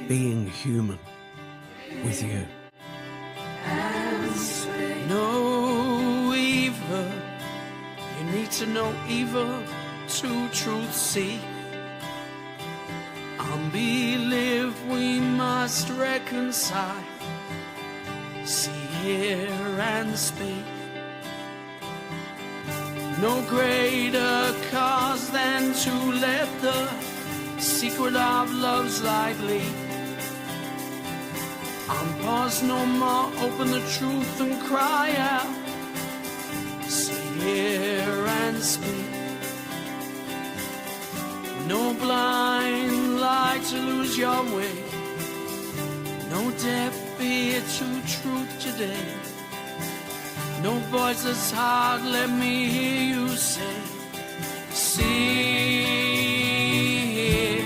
being human with you. No evil, you need to know evil to truth seek. Unbelief we must reconcile, see, hear and speak. No greater cause than to let the secret of love's light leak. Unpause no more, open the truth and cry out, see, hear and speak. No blind light to lose your way, no deaf ear to truth today. No voice that's hard, let me hear you say, see, hear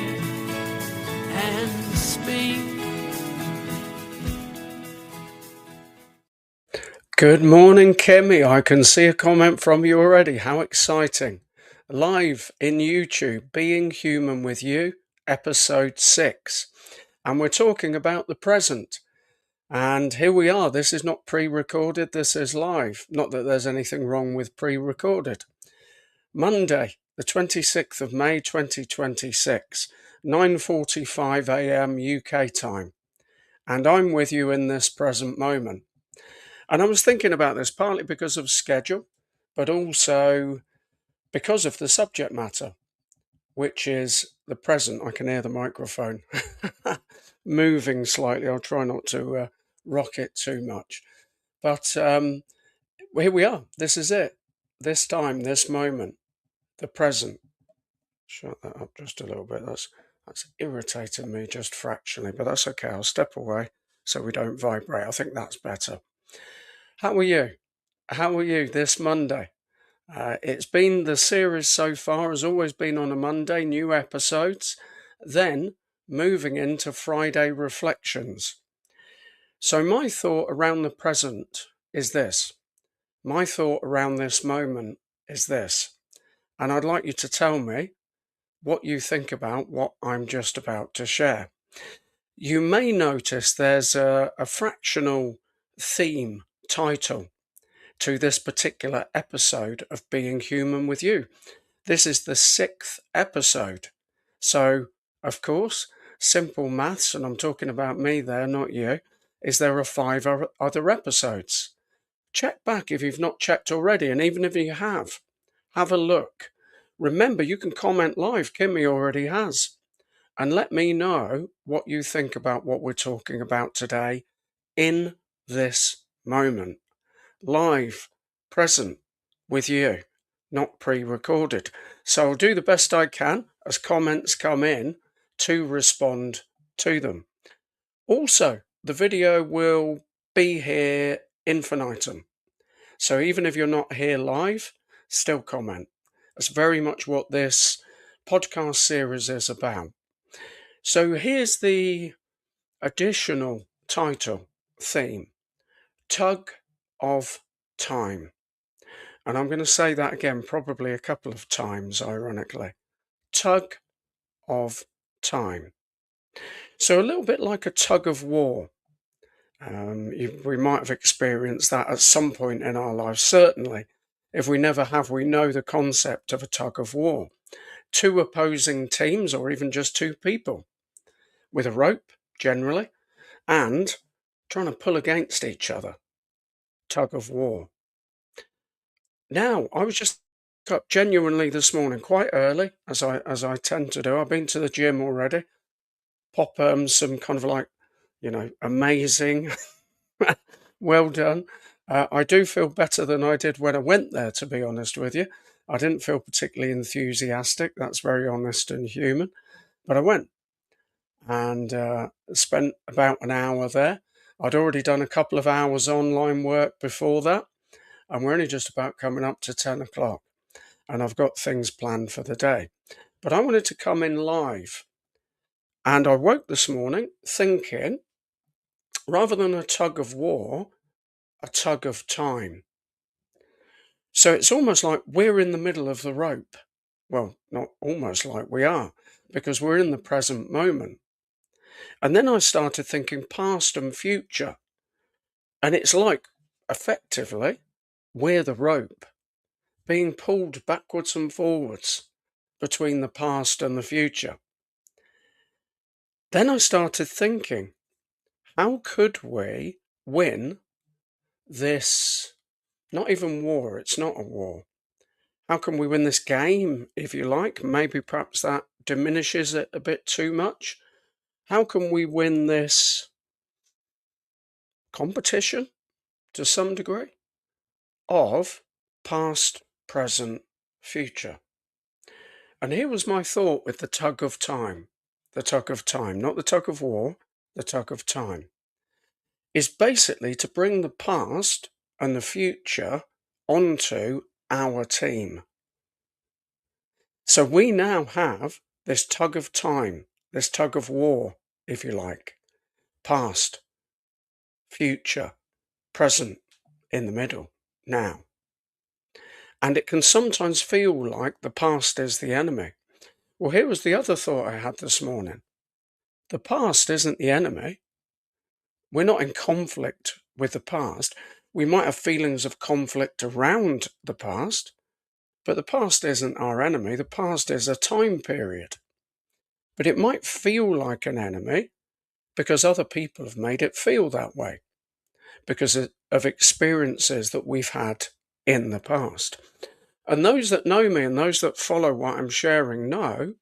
and speak. Good morning, Kimmy. I can see a comment from you already. How exciting. Live in YouTube, Being Human with You, episode 6. And we're talking about the present. And here we are. This is not pre-recorded. This is live. Not that there's anything wrong with pre-recorded. Monday, the 26th of May, 2026, 9:45 a.m. UK time. And I'm with you in this present moment. And I was thinking about this partly because of schedule, but also because of the subject matter, which is the present. I can hear the microphone moving slightly. I'll try not to rock it too much. But here we are. This is it. This time, this moment, the present. Shut that up just a little bit. That's irritating me just fractionally, but that's okay. I'll step away so we don't vibrate. I think that's better. How are you? How are you this Monday? It's been the series so far has always been on a Monday, new episodes, then moving into Friday reflections. So my thought around the present is this. My thought around this moment is this. And I'd like you to tell me what you think about what I'm just about to share. You may notice there's a fractional theme title to this particular episode of Being Human with You. This is the 6th episode. So, of course, simple maths, and I'm talking about me there, not you, is there are 5 other episodes. Check back if you've not checked already, and even if you have a look. Remember, you can comment live, Kimmy already has, and let me know what you think about what we're talking about today in this moment. Live, present, with you, not pre-recorded. So I'll do the best I can as comments come in to respond to them. Also, the video will be here infinitum. So even if you're not here live, still comment. That's very much what this podcast series is about. So here's the additional title theme, Tug of Time. And I'm going to say that again, probably a couple of times, ironically. Tug of time. So a little bit like a tug of war. We might have experienced that at some point in our lives. Certainly, if we never have, we know the concept of a tug of war. 2 opposing teams, or even just 2 people, with a rope, generally, and trying to pull against each other. Tug of war. Now, I was just up genuinely this morning, quite early, as I tend to do. I've been to the gym already. Pop some kind of like, amazing, well done. I do feel better than I did when I went there, to be honest with you. I didn't feel particularly enthusiastic. That's very honest and human. But I went and spent about an hour there. I'd already done a couple of hours online work before that. And we're only just about coming up to 10 o'clock. And I've got things planned for the day. But I wanted to come in live. And I woke this morning thinking, rather than a tug of war, a tug of time. So it's almost like we're in the middle of the rope. Well, not almost like we are, because we're in the present moment. And then I started thinking past and future. And it's like, effectively, we're the rope being pulled backwards and forwards between the past and the future. Then I started thinking, how could we win this, not even war, it's not a war. How can we win this game, if you like? Maybe perhaps that diminishes it a bit too much. How can we win this competition, to some degree, of past, present, future? And here was my thought with the tug of time. The tug of time, not the tug of war, the tug of time, is basically to bring the past and the future onto our team. So we now have this tug of time, this tug of war, if you like, past, future, present, in the middle, now. And it can sometimes feel like the past is the enemy. Well, here was the other thought I had this morning. The past isn't the enemy. We're not in conflict with the past. We might have feelings of conflict around the past, but the past isn't our enemy. The past is a time period. But it might feel like an enemy because other people have made it feel that way, because of experiences that we've had in the past. And those that know me and those that follow what I'm sharing know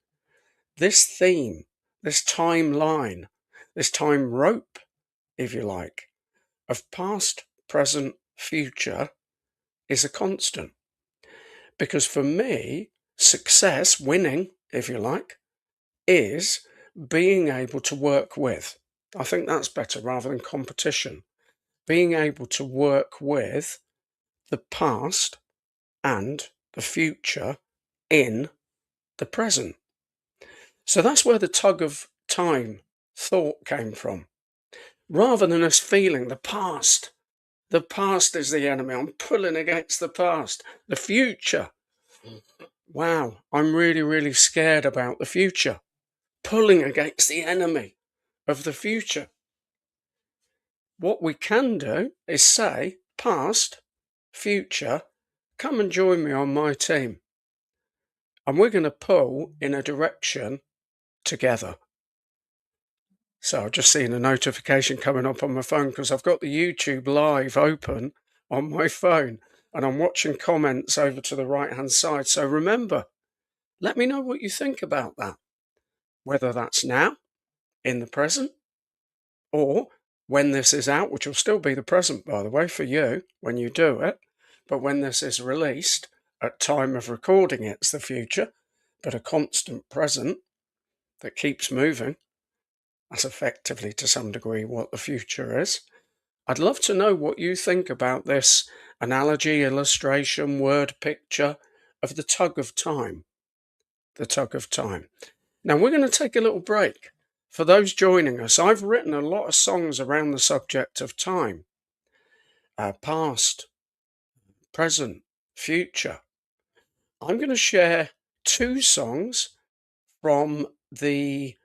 this theme, this timeline, this time rope, if you like, of past, present, future is a constant. Because for me, success, winning, if you like, is being able to work with. I think that's better rather than competition. Being able to work with the past and the future in the present. So that's where the tug of time thought came from. Rather than us feeling the past is the enemy. I'm pulling against the past. The future. Wow, I'm really, really scared about the future. Pulling against the enemy of the future. What we can do is say, past, future, come and join me on my team. And we're going to pull in a direction together. So I've just seen a notification coming up on my phone because I've got the YouTube live open on my phone and I'm watching comments over to the right hand side. So remember, let me know what you think about that. Whether that's now, in the present, or when this is out, which will still be the present, by the way, for you when you do it. But when this is released, at time of recording, it's the future, but a constant present that keeps moving. That's effectively, to some degree, what the future is. I'd love to know what you think about this analogy, illustration, word picture of the tug of time. The tug of time. Now, we're going to take a little break. For those joining us, I've written a lot of songs around the subject of time. Past, present, future. I'm going to share 2 songs from the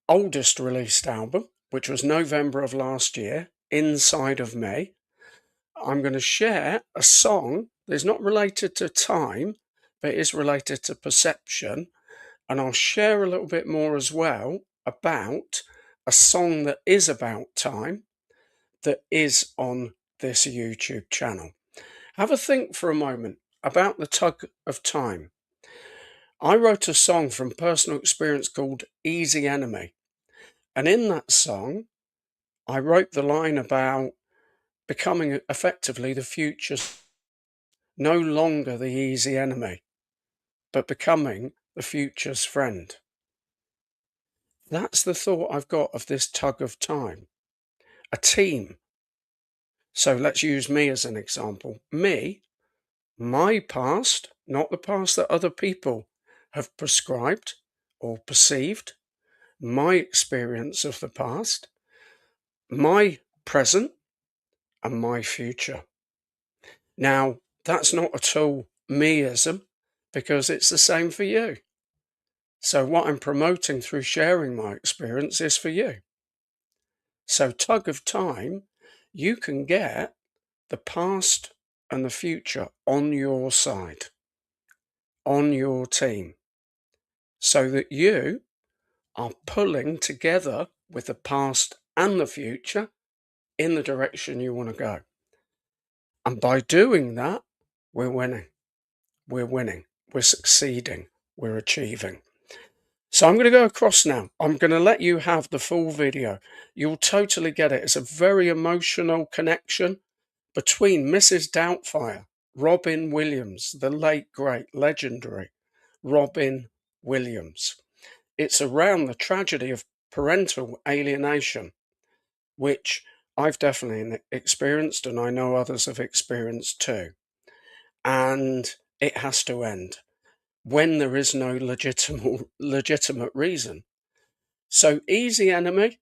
oldest released album, which was November of last year, Inside of Me. I'm going to share a song that's not related to time, but is related to perception. And I'll share a little bit more as well about a song that is about time that is on this YouTube channel. Have a think for a moment about the tug of time. I wrote a song from personal experience called Easy Enemy. And in that song, I wrote the line about becoming effectively the future's no longer the easy enemy, but becoming the future's friend. That's the thought I've got of this tug of time. A team. So let's use me as an example. Me, my past, not the past that other people have prescribed or perceived, my experience of the past, my present, and my future. Now, that's not at all meism because it's the same for you. So what I'm promoting through sharing my experience is for you. So, Tug of Time, you can get the past and the future on your side, on your team, so that you are pulling together with the past and the future in the direction you want to go. And by doing that, we're winning. We're winning. We're succeeding. We're achieving. So I'm going to go across now. I'm going to let you have the full video. You'll totally get it. It's a very emotional connection between Mrs. Doubtfire, Robin Williams, the late, great, legendary Robin Williams. It's around the tragedy of parental alienation, which I've definitely experienced and I know others have experienced too. And it has to end when there is no legitimate reason. So Easy Enemy,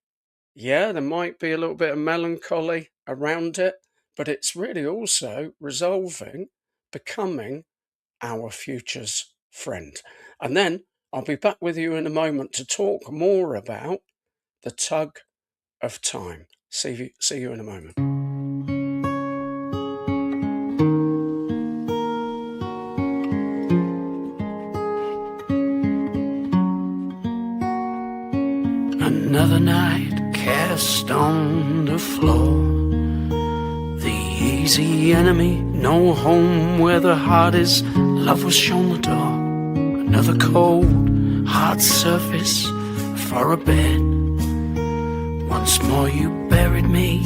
yeah, there might be a little bit of melancholy around it, but it's really also resolving, becoming our future's friend. And then I'll be back with you in a moment to talk more about the Tug of Time. See you in a moment. Another night cast on the floor. The easy enemy, no home where the heart is. Love was shown the door. Another cold, hard surface for a bed. Once more you buried me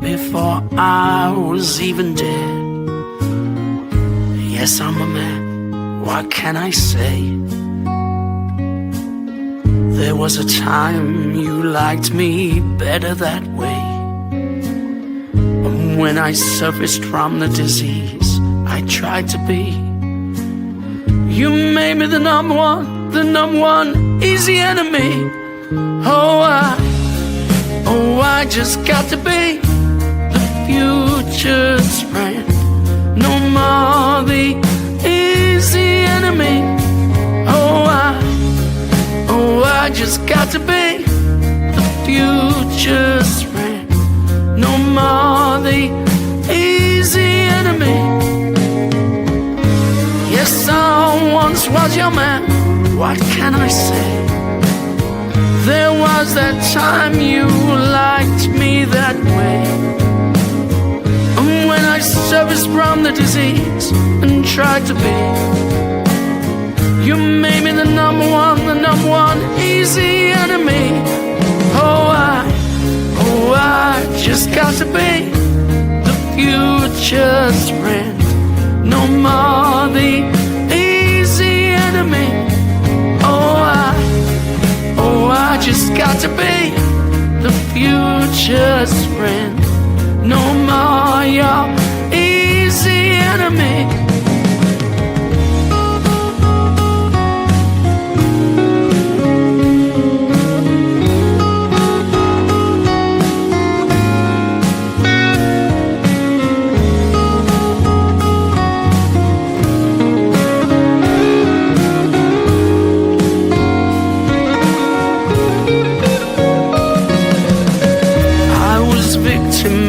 before I was even dead. Yes, I'm a man, what can I say? There was a time you liked me better that way. And when I surfaced from the disease I tried to be, you made me the number one easy enemy. Oh, I just got to be the future's friend. No more the easy enemy. I just got to be the future's friend. No more the easy enemy. Yes, I once was your man, what can I say? There was that time you liked me that way. And when I surfaced from the disease and tried to be, you made me the number one easy enemy. I just got to be the future's friend. No more the easy enemy. I just got to be the future's friend. No more your easy enemy.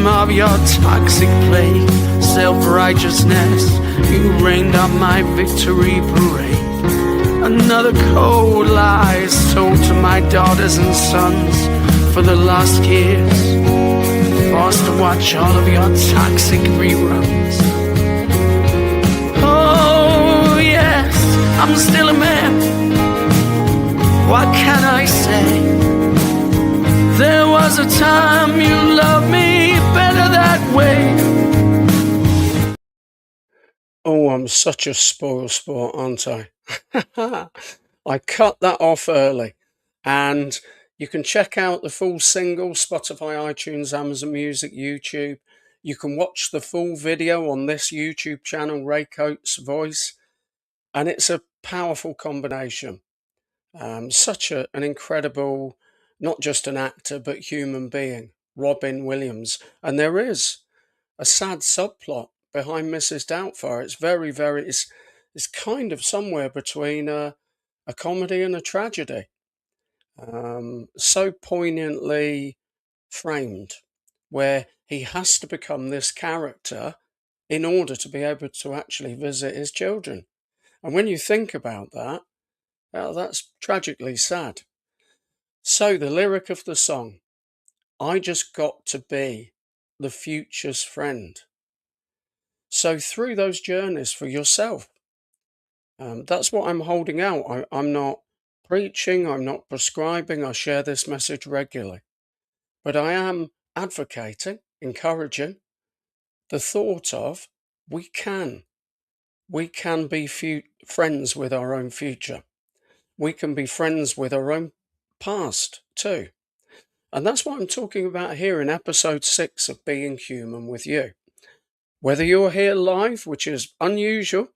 Of your toxic plague, self-righteousness, you rained on my victory parade. Another cold lies told to my daughters and sons for the last years, forced to watch all of your toxic reruns. Oh yes, I'm still a man, what can I say? There was a time you loved me better that way. Oh, I'm such a spoil sport, aren't I? I cut that off early. And you can check out the full single, Spotify, iTunes, Amazon Music, YouTube. You can watch the full video on this YouTube channel, Ray Coates Voice. And it's a powerful combination. Such an incredible, not just an actor, but human being, Robin Williams. And there is a sad subplot behind Mrs. Doubtfire. It's it's kind of somewhere between a comedy and a tragedy. So poignantly framed, where he has to become this character in order to be able to actually visit his children. And when you think about that, well, that's tragically sad. So the lyric of the song, I just got to be the future's friend. So through those journeys for yourself, that's what I'm holding out. I'm not preaching, I'm not prescribing, I share this message regularly. But I am advocating, encouraging the thought of we can. We can be friends with our own future. We can be friends with our own past too. And that's what I'm talking about here in episode 6 of Being Human with You. Whether you're here live, which is unusual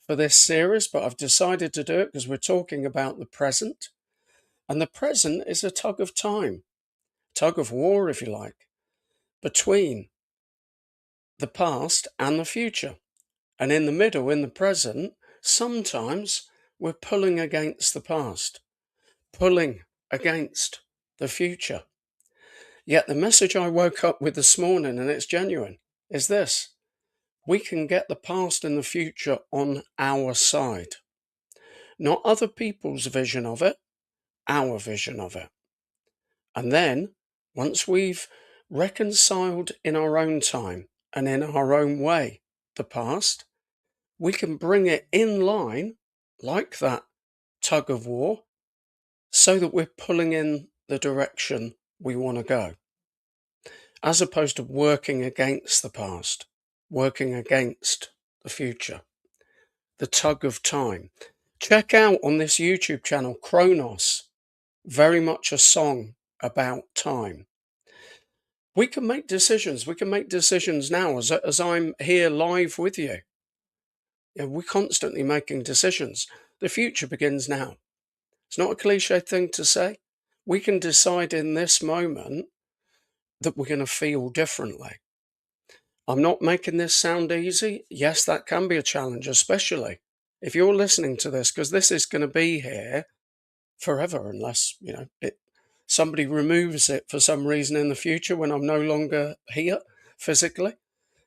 for this series, but I've decided to do it because we're talking about the present. And the present is a tug of time, tug of war, if you like, between the past and the future. And in the middle, in the present, sometimes we're pulling against the past, pulling against the future. Yet the message I woke up with this morning, and it's genuine, is this. We can get the past and the future on our side. Not other people's vision of it, our vision of it. And then, once we've reconciled in our own time and in our own way the past, we can bring it in line, like that tug of war, so that we're pulling in the direction we want to go, as opposed to working against the past, working against the future. The tug of time. Check out on this YouTube channel, Chronos, very much a song about time. We can make decisions. We can make decisions now as I'm here live with you. We're constantly making decisions. The future begins now. It's not a cliche thing to say. We can decide in this moment that we're going to feel differently. I'm not making this sound easy. Yes, that can be a challenge, especially if you're listening to this, because this is going to be here forever unless, somebody removes it for some reason in the future when I'm no longer here physically.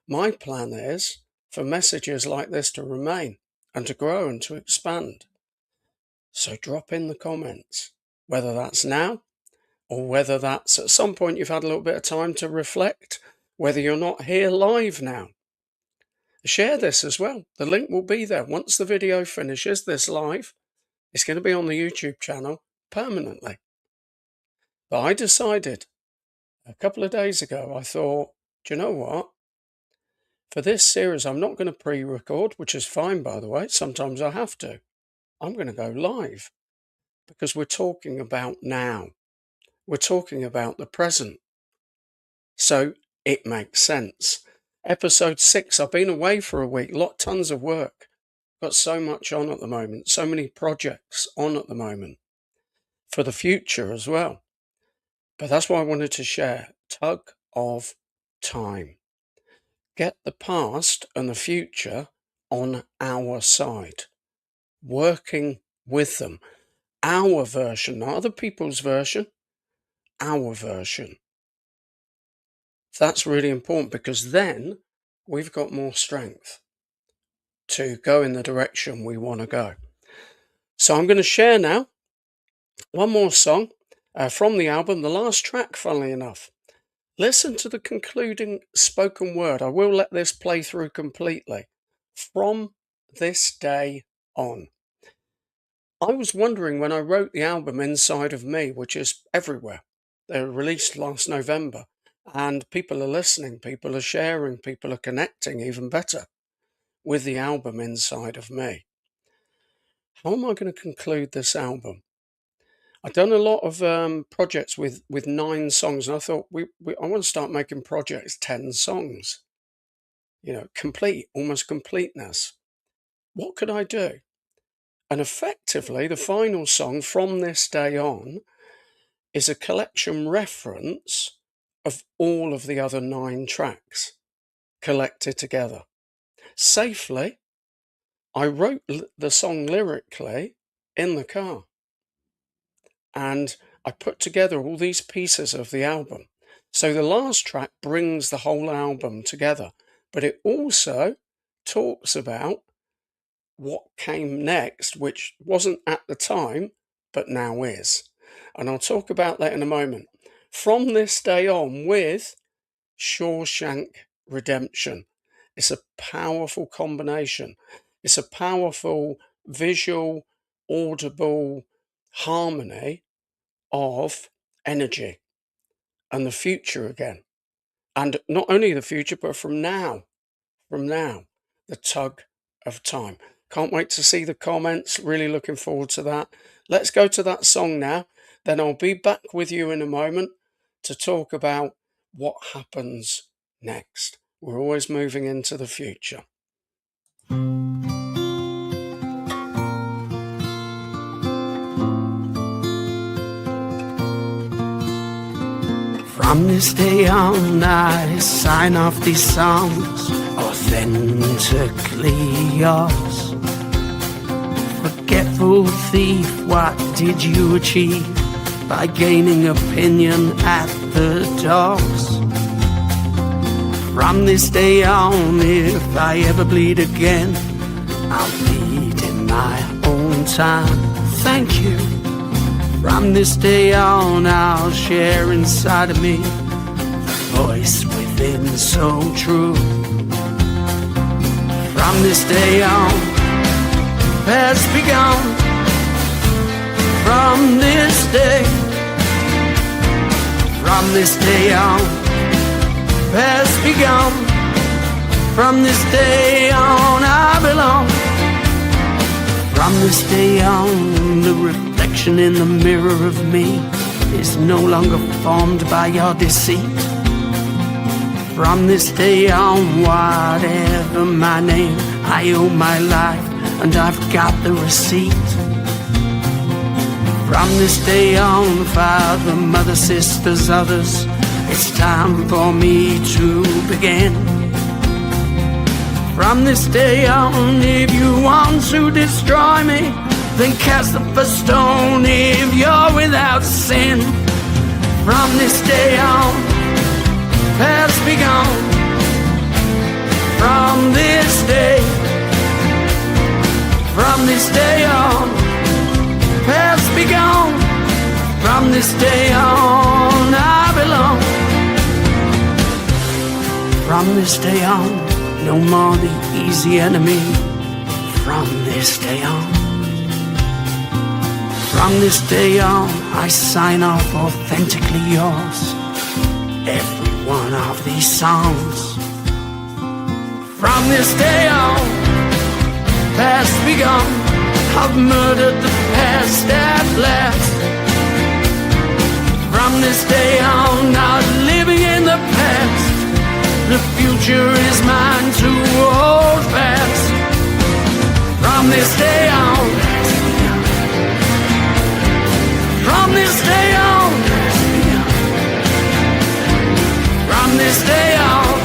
My plan is for messages like this to remain and to grow and to expand. So drop in the comments, whether that's now or whether that's at some point you've had a little bit of time to reflect, whether you're not here live now. Share this as well. The link will be there. Once the video finishes, this live, it's going to be on the YouTube channel permanently. But I decided a couple of days ago, I thought, do you know what? For this series, I'm not going to pre-record, which is fine, by the way. Sometimes I have to. I'm going to go live because we're talking about now. We're talking about the present. So it makes sense. Episode 6, I've been away for a week, tons of work. Got so much on at the moment, so many projects on at the moment for the future as well. But that's what I wanted to share. Tug of time. Get the past and the future on our side. Working with them. Our version, not other people's version. Our version. That's really important because then we've got more strength to go in the direction we want to go. So I'm going to share now one more song from the album, the last track, funnily enough. Listen to the concluding spoken word. I will let this play through completely. From this day on. I was wondering when I wrote the album Inside of Me, which is everywhere. They were released last November. And people are listening, people are sharing, people are connecting even better with the album Inside of Me. How am I going to conclude this album? I've done a lot of projects with 9 songs, and I thought I want to start making projects 10 songs. Complete, almost completeness. What could I do? And effectively, the final song from this day on is a collection reference of all of the other 9 tracks collected together. Safely, I wrote the song lyrically in the car. And I put together all these pieces of the album. So the last track brings the whole album together, but it also talks about what came next, which wasn't at the time, but now is. And I'll talk about that in a moment. From this day on, with Shawshank Redemption, it's a powerful combination. It's a powerful visual, audible harmony of energy and the future again. And not only the future, but from now, the tug of time. Can't wait to see the comments. Really looking forward to that. Let's go to that song now. Then I'll be back with you in a moment to talk about what happens next. We're always moving into the future. From this day on, I sign off these songs, authentically yours. Forgetful thief, what did you achieve by gaining opinion at the doors? From this day on, if I ever bleed again, I'll bleed in my own time. Thank you. From this day on, I'll share inside of me the voice within so true. From this day on, has begun. From this day on, has begun. From this day on, I belong. From this day on, the reflection in the mirror of me is no longer formed by your deceit. From this day on, whatever my name, I owe my life, and I've got the receipt. From this day on, father, mother, sisters, others, it's time for me to begin. From this day on, if you want to destroy me, then cast the first stone if you're without sin. From this day on, has begun. From this day on, has begun. From this day on, I belong. From this day on, no more the easy enemy. From this day on, from this day on, I sign off authentically yours. Every one of these songs. From this day on, has begun. I've murdered the past at last. From this day on, not living in the past. The future is mine to hold fast. From this day on, from this day on, from this day on,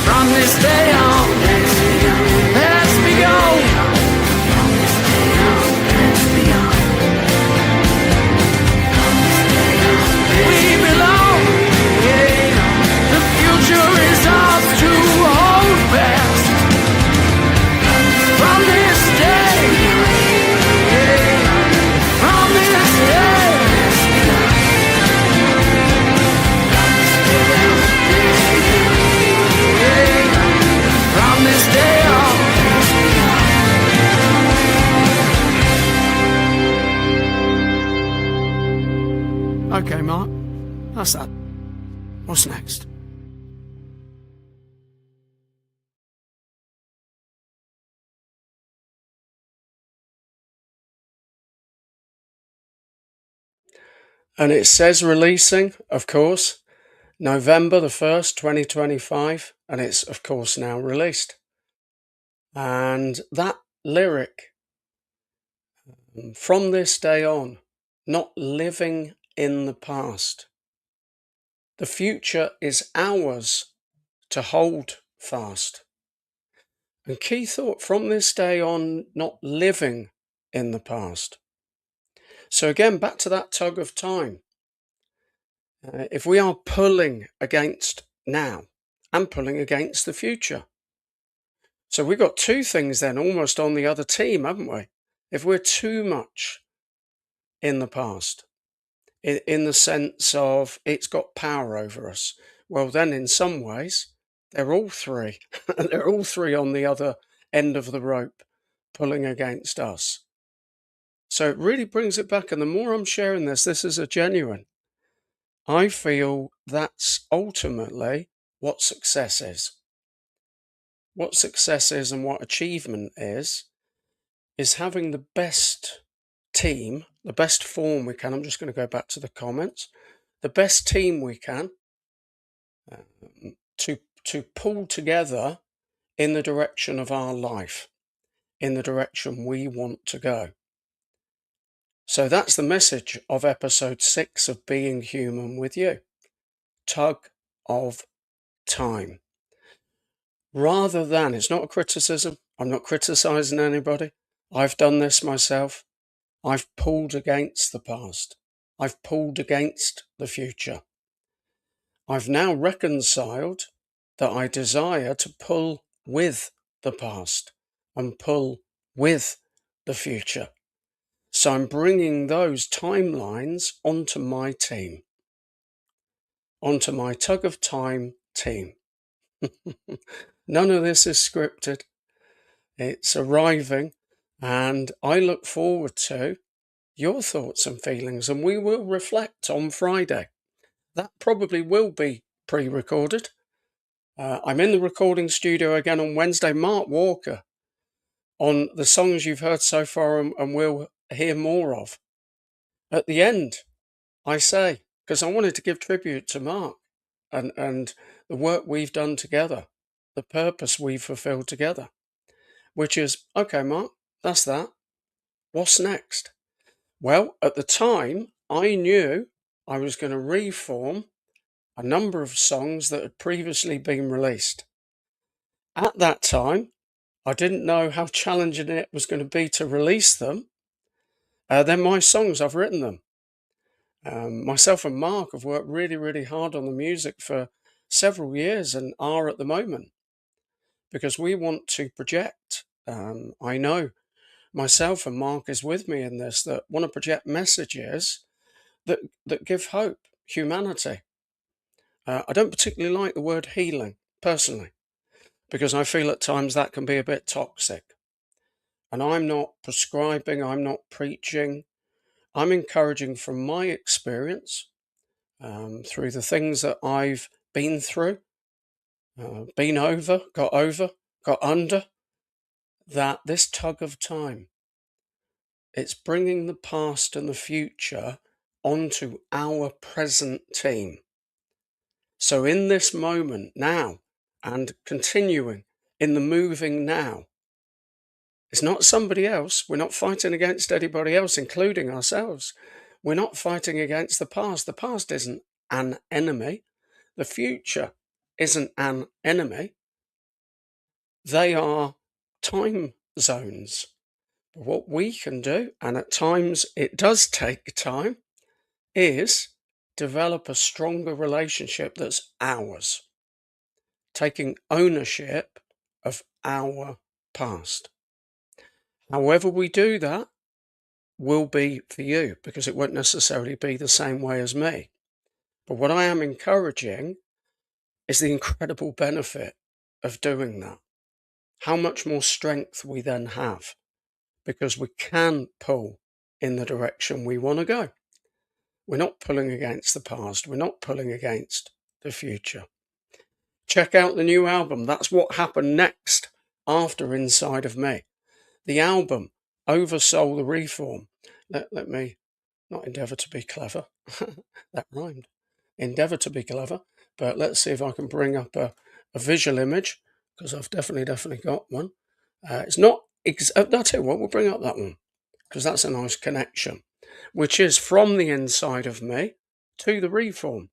from this day on, has begun. We belong. The future is ours to hold fast. From this day, from this day, from this day on. Okay, Mark, that's that. What's next? And it says releasing, of course, November the 1st, 2025, and it's, of course, now released. And that lyric, from this day on, not living in the past. The future is ours to hold fast. And key thought, from this day on, not living in the past. So again, back to that tug of time. If we are pulling against now and pulling against the future. So we've got two things then almost on the other team, haven't we? If we're too much in the past, in the sense of it's got power over us, well, then in some ways, they're all three. They're all three on the other end of the rope pulling against us. So it really brings it back. And the more I'm sharing this is a genuine. I feel that's ultimately what success is. What success is and what achievement is having the best team, the best form we can. I'm just going to go back to the comments. The best team we can to pull together in the direction of our life, in the direction we want to go. So that's the message of episode 6 of Being Human with You. Tug of time. Rather than, it's not a criticism, I'm not criticizing anybody. I've done this myself. I've pulled against the past. I've pulled against the future. I've now reconciled that I desire to pull with the past and pull with the future. So I'm bringing those timelines onto my team, onto my tug of time team. None of this is scripted. It's arriving, and I look forward to your thoughts and feelings, and we will reflect on Friday. That probably will be pre-recorded. I'm in the recording studio again on Wednesday. Mark Walker on the songs you've heard so far and will hear more of. At the end, I say, because I wanted to give tribute to Mark and the work we've done together, the purpose we've fulfilled together, which is, okay, Mark, that's that. What's next? Well, at the time, I knew I was going to reform a number of songs that had previously been released. At that time, I didn't know how challenging it was going to be to release them. They're my songs, I've written them. Myself and Mark have worked really, really hard on the music for several years and are at the moment because we want to project. I know myself and Mark is with me in this, that want to project messages that give hope, humanity. I don't particularly like the word healing, personally, because I feel at times that can be a bit toxic. And I'm not prescribing, I'm not preaching. I'm encouraging from my experience, through the things that I've been through, been over, got under, that this tug of time, it's bringing the past and the future onto our present team. So in this moment now, and continuing in the moving now, it's not somebody else. We're not fighting against anybody else, including ourselves. We're not fighting against the past. The past isn't an enemy. The future isn't an enemy. They are time zones. But what we can do, and at times it does take time, is develop a stronger relationship that's ours, taking ownership of our past. However we do that will be for you, because it won't necessarily be the same way as me. But what I am encouraging is the incredible benefit of doing that. How much more strength we then have, because we can pull in the direction we want to go. We're not pulling against the past. We're not pulling against the future. Check out the new album. That's what happened next after Inside of Me. The album, Oversoul the Reform. Let me not endeavour to be clever. That rhymed. Endeavour to be clever. But let's see if I can bring up a visual image, because I've definitely got one. It's not, I'll tell you what, we'll bring up that one, because that's a nice connection, which is from the Inside of Me to the Reform.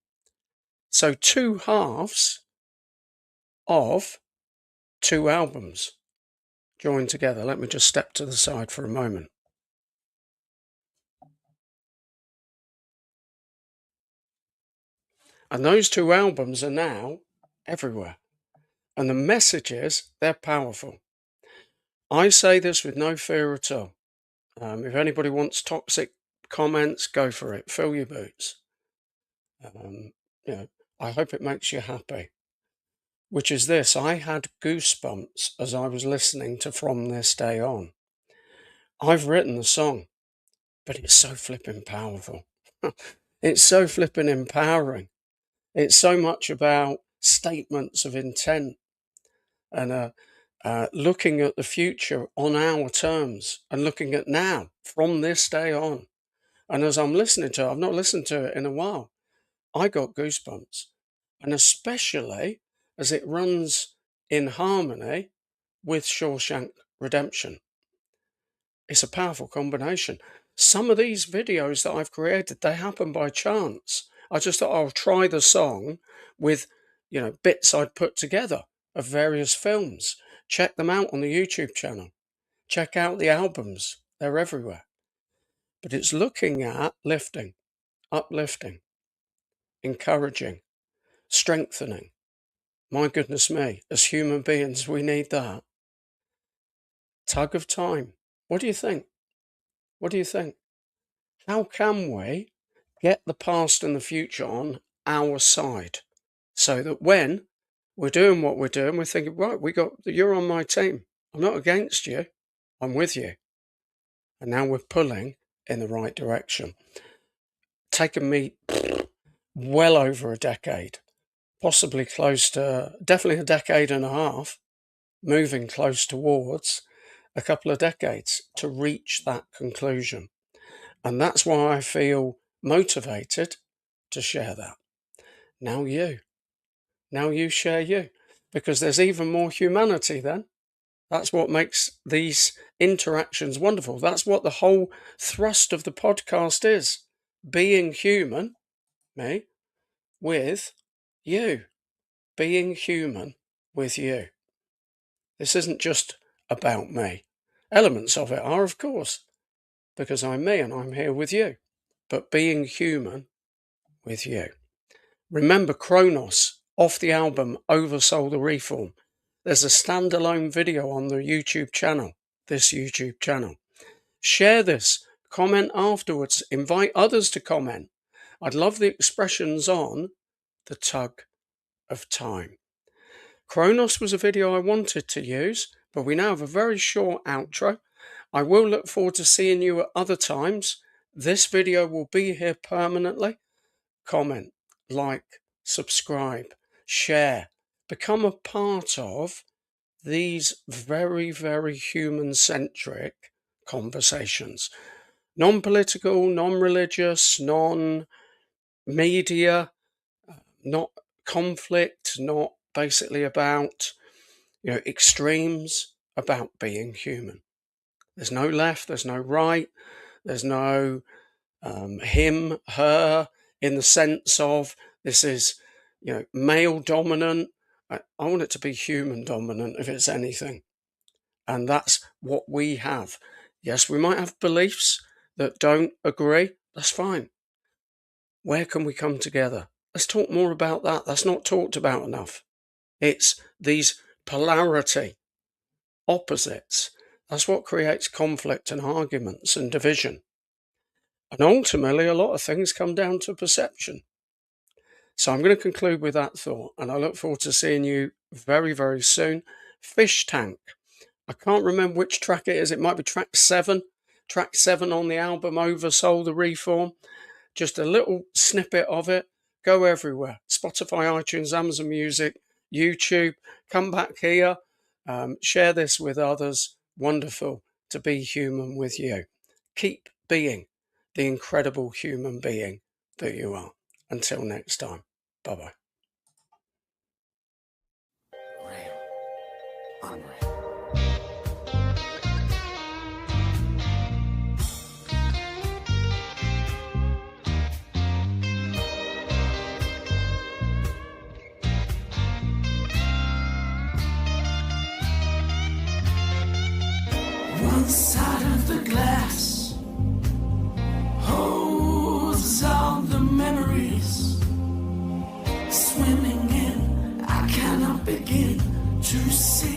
So two halves of two albums joined together. Let me just step to the side for a moment. And those two albums are now everywhere. And the messages, they're powerful. I say this with no fear at all. If anybody wants toxic comments, go for it. Fill your boots. I hope it makes you happy. Which is this: I had goosebumps as I was listening to From This Day On. I've written the song, but it's so flipping powerful. It's so flipping empowering. It's so much about statements of intent and looking at the future on our terms and looking at now, from this day on. And as I'm listening to it, I've not listened to it in a while, I got goosebumps. And especially as it runs in harmony with Shawshank Redemption. It's a powerful combination. Some of these videos that I've created, they happen by chance. I just thought I'll try the song with, bits I'd put together of various films. Check them out on the YouTube channel. Check out the albums. They're everywhere. But it's looking at lifting, uplifting, encouraging, strengthening. My goodness me, as human beings, we need that. Tug of time. What do you think? What do you think? How can we get the past and the future on our side so that when we're doing what we're doing, we're thinking, right, you're on my team. I'm not against you. I'm with you. And now we're pulling in the right direction. Taken me well over a decade, possibly close to, definitely a decade and a half, moving close towards a couple of decades to reach that conclusion. And that's why I feel motivated to share that. Now you share you, because there's even more humanity then. That's what makes these interactions wonderful. That's what the whole thrust of the podcast is. Being human, me, with you. Being human with you. This isn't just about me. Elements of it are, of course, because I'm me and I'm here with you. But being human with you. Remember Kronos, off the album Oversoul the Reform. There's a standalone video on the YouTube channel, this YouTube channel. Share this, comment afterwards, invite others to comment. I'd love the expressions on the tug of time. Kronos was a video I wanted to use, but we now have a very short outro. I will look forward to seeing you at other times. This video will be here permanently. Comment, like, subscribe, share. Become a part of these very, very human-centric conversations. Non-political, non-religious, non-media, not conflict, not basically about, extremes, about being human. There's no left, there's no right, there's no him, her, in the sense of this is, male dominant. I want it to be human dominant if it's anything. And that's what we have. Yes, we might have beliefs that don't agree. That's fine. Where can we come together? Let's talk more about that. That's not talked about enough. It's these polarity, opposites. That's what creates conflict and arguments and division. And ultimately, a lot of things come down to perception. So I'm going to conclude with that thought, and I look forward to seeing you very, very soon. Fish Tank. I can't remember which track it is. It might be track 7. Track 7 on the album Oversoul the Reform. Just a little snippet of it. Go everywhere. Spotify, iTunes, Amazon Music, YouTube. Come back here. Share this with others. Wonderful to be human with you. Keep being the incredible human being that you are. Until next time. Bye-bye. Real. Unreal. One side of the glass holds all the memories swimming in. I cannot begin to see.